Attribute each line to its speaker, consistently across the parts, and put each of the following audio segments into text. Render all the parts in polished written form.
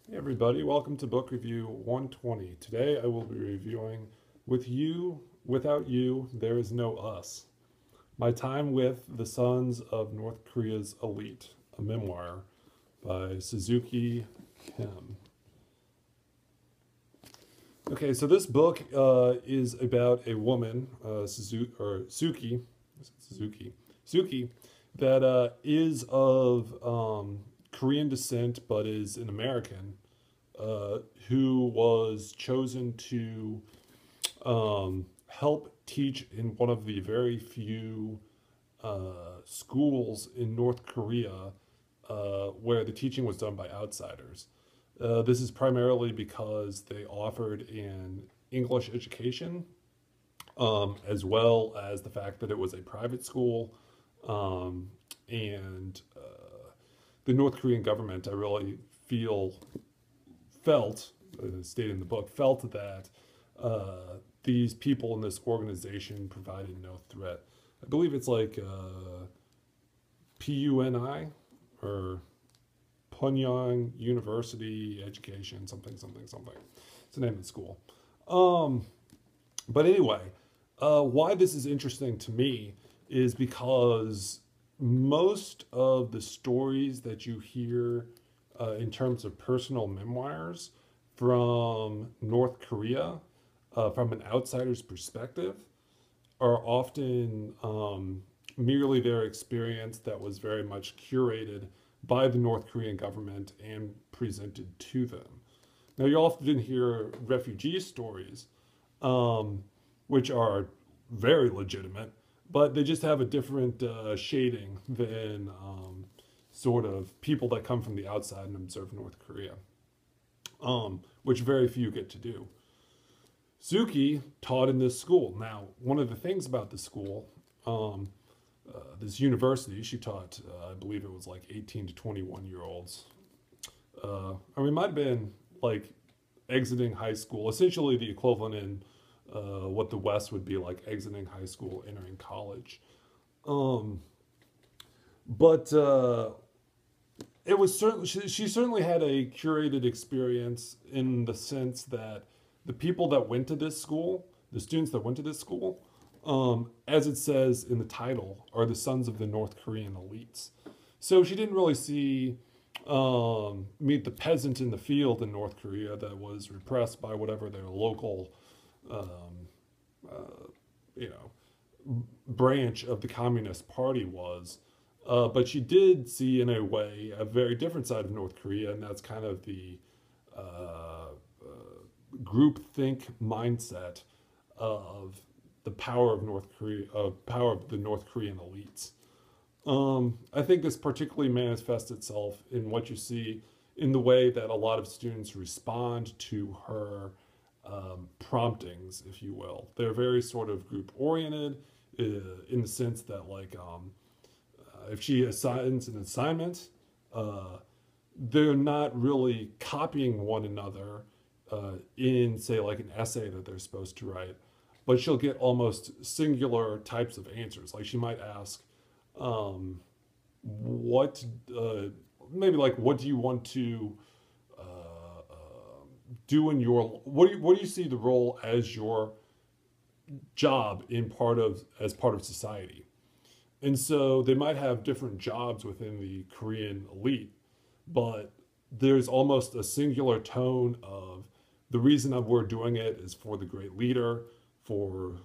Speaker 1: Hey everybody, welcome to Book Review 120. Today I will be reviewing With You, Without You, There Is No Us. My Time with the Sons of North Korea's Elite, a memoir by Suzuki Kim. Okay, so this book is about a woman, Suki, that is of Korean descent but is an American who was chosen to help teach in one of the very few schools in North Korea where the teaching was done by outsiders. This is primarily because they offered an English education, as well as the fact that it was a private school. And the North Korean government, I really felt, stated in the book, felt that these people in this organization provided no threat. I believe it's like PUNI or Punyang University Education, something. It's the name of the school. But anyway, why this is interesting to me is because most of the stories that you hear in terms of personal memoirs from North Korea, from an outsider's perspective, are often merely their experience that was very much curated by the North Korean government and presented to them. Now, you often hear refugee stories, which are very legitimate, but they just have a different shading than sort of people that come from the outside and observe North Korea, which very few get to do. Suki taught in this school. Now, one of the things about the school, this university, she taught, I believe it was like 18 to 21-year-olds. It might have been like exiting high school, essentially the equivalent in what the West would be like exiting high school, entering college. But it was certainly, she certainly had a curated experience in the sense that the people that went to this school, the students that went to this school, as it says in the title, are the sons of the North Korean elites. So she didn't really meet the peasant in the field in North Korea that was repressed by whatever their local, you know, branch of the Communist Party was. But she did see, in a way, a very different side of North Korea, and that's kind of the groupthink mindset of the power of North Korea, power of the North Korean elites. I think this particularly manifests itself in what you see in the way that a lot of students respond to her promptings, if you will. They're very sort of group oriented in the sense that, like, if she assigns an assignment, they're not really copying one another in, say, like an essay that they're supposed to write, but she'll get almost singular types of answers. Like she might ask, what, maybe like, what do you want to do in your, what do you see the role as your job as part of society? And so they might have different jobs within the Korean elite, but there's almost a singular tone of the reason that we're doing it is for the great leader, for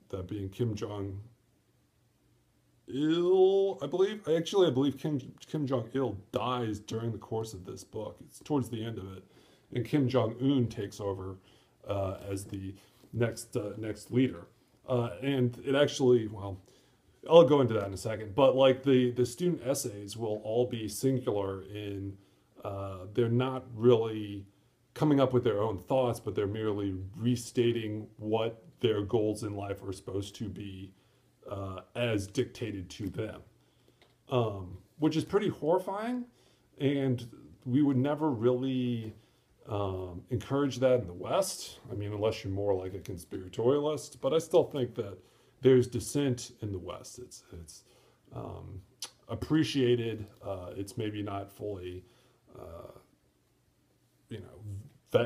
Speaker 1: that being Kim Jong-il, I believe. I believe Kim Jong-il dies during the course of this book. It's towards the end of it, and Kim Jong-un takes over as the next leader. And it actually, well, I'll go into that in a second. But like the student essays will all be singular in they're not really coming up with their own thoughts, but they're merely restating what their goals in life are supposed to be as dictated to them, which is pretty horrifying. And we would never really encourage that in the West. I mean, unless you're more like a conspiratorialist. But I still think that there's dissent in the West. It's appreciated. It's maybe not fully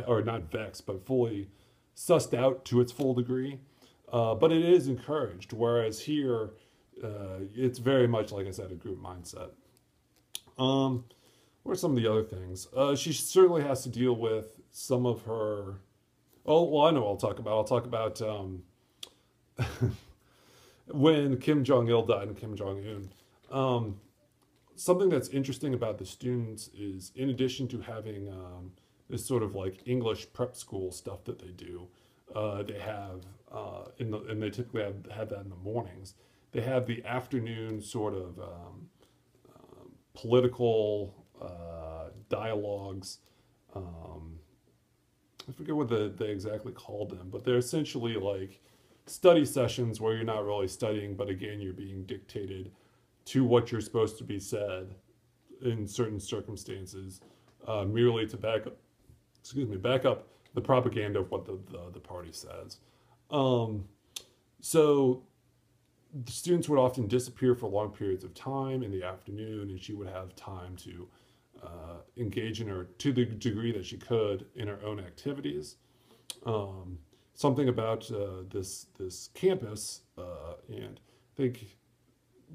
Speaker 1: or not vexed, but fully sussed out to its full degree. But it is encouraged, whereas here, it's very much, like I said, a group mindset. What are some of the other things? She certainly has to deal with some of her. Oh, well, I know what I'll talk about. I'll talk about when Kim Jong-il died and Kim Jong-un. Something that's interesting about the students is, in addition to having this sort of like English prep school stuff that they do, they have and they typically have that in the mornings. They have the afternoon sort of political dialogues. I forget what they exactly called them, but they're essentially like study sessions where you're not really studying, but again, you're being dictated to what you're supposed to be said in certain circumstances, merely to back up the propaganda of what the party says. So the students would often disappear for long periods of time in the afternoon, and she would have time to engage in her, to the degree that she could, in her own activities. Something about this campus, and I think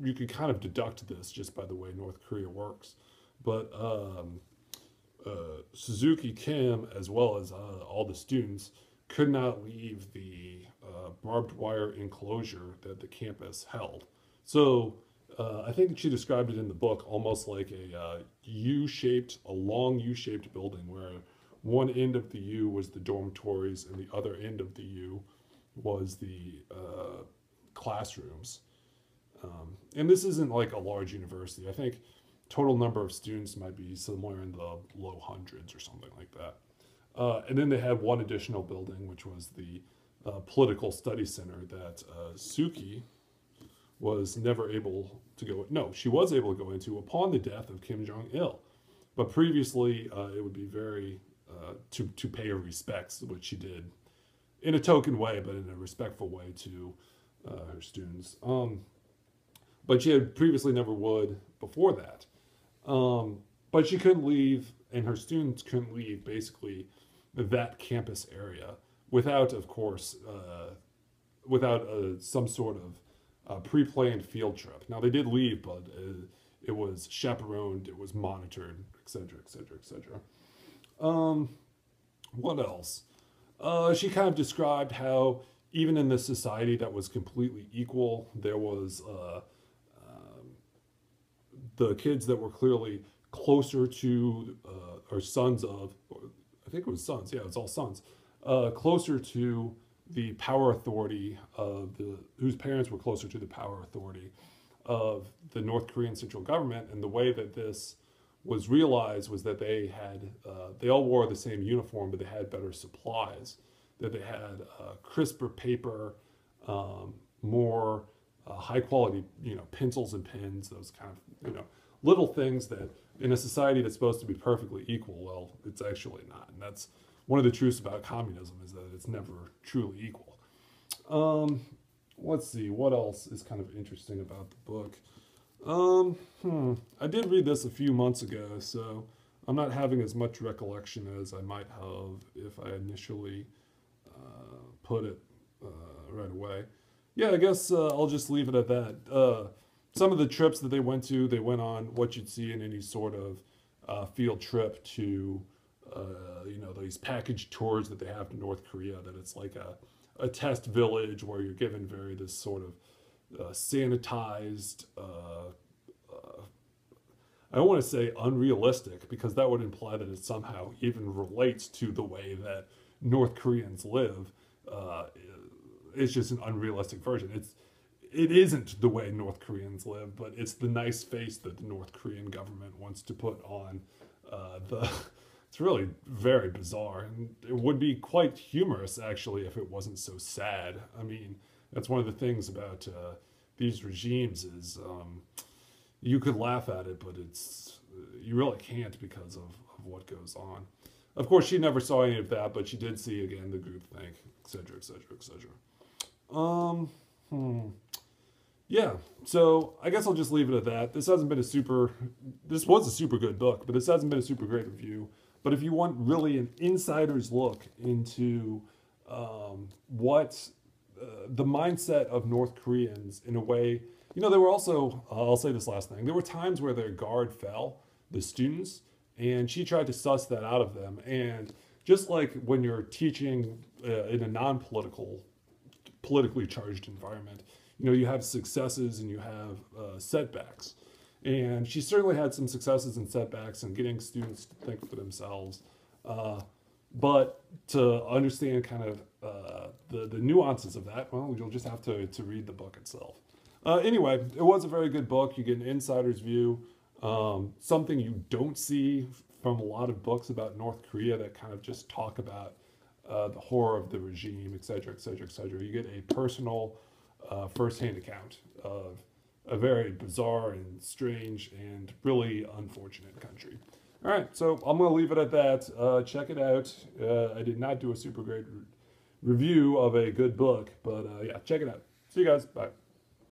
Speaker 1: you could kind of deduct this just by the way North Korea works, but Suzuki Kim, as well as all the students, could not leave the barbed wire enclosure that the campus held. So I think she described it in the book almost like a long U-shaped building where one end of the U was the dormitories and the other end of the U was the classrooms. And this isn't like a large university. I think total number of students might be somewhere in the low hundreds or something like that. And then they had one additional building, which was the political study center that Suki was never able to go. No, she was able to go into upon the death of Kim Jong-il. But previously, it would be very to pay her respects, which she did in a token way, but in a respectful way to her students. But she had previously never would before that. But she couldn't leave, and her students couldn't leave basically that campus area without, of course, without some sort of pre-planned field trip. Now they did leave, but it was chaperoned, it was monitored, etc., etc., etc. What else? She kind of described how even in this society that was completely equal, there was the kids that were clearly closer to, or sons of, or I think it was sons, yeah, it was all sons, closer to the power authority of whose parents were closer to the power authority of the North Korean central government. And the way that this was realized was that they all wore the same uniform, but they had better supplies, that they had crisper paper, more high quality, pencils and pens, those kind of, little things that in a society that's supposed to be perfectly equal, well, it's actually not. And that's one of the truths about communism, is that it's never truly equal. Let's see, what else is kind of interesting about the book? I did read this a few months ago, so I'm not having as much recollection as I might have if I initially put it right away. Yeah, I guess I'll just leave it at that. Some of the trips that they went on what you'd see in any sort of field trip to, these package tours that they have to North Korea, that it's like a test village where you're given this sort of sanitized, I don't want to say unrealistic, because that would imply that it somehow even relates to the way that North Koreans live. It's just an unrealistic version. It isn't the way North Koreans live, but it's the nice face that the North Korean government wants to put on it's really very bizarre, and it would be quite humorous actually if it wasn't so sad. I mean, that's one of the things about these regimes is you could laugh at it, but you really can't because of what goes on. Of course, she never saw any of that, but she did see again the groupthink, etc., etc., etc. Yeah, so I guess I'll just leave it at that. This was a super good book, but this hasn't been a super great review. But if you want really an insider's look into what the mindset of North Koreans in a way, there were also, I'll say this last thing, there were times where their guard fell, the students, and she tried to suss that out of them. And just like when you're teaching in a non-political, politically charged environment, you have successes and you have setbacks. And she certainly had some successes and setbacks in getting students to think for themselves. But to understand kind of the nuances of that, well, you'll just have to read the book itself. Anyway, it was a very good book. You get an insider's view, something you don't see from a lot of books about North Korea that kind of just talk about the horror of the regime, et cetera, et cetera, et cetera. You get a personal, firsthand account of a very bizarre and strange and really unfortunate country. All right, so I'm going to leave it at that. Check it out. I did not do a super great review of a good book, but yeah, check it out. See you guys. Bye.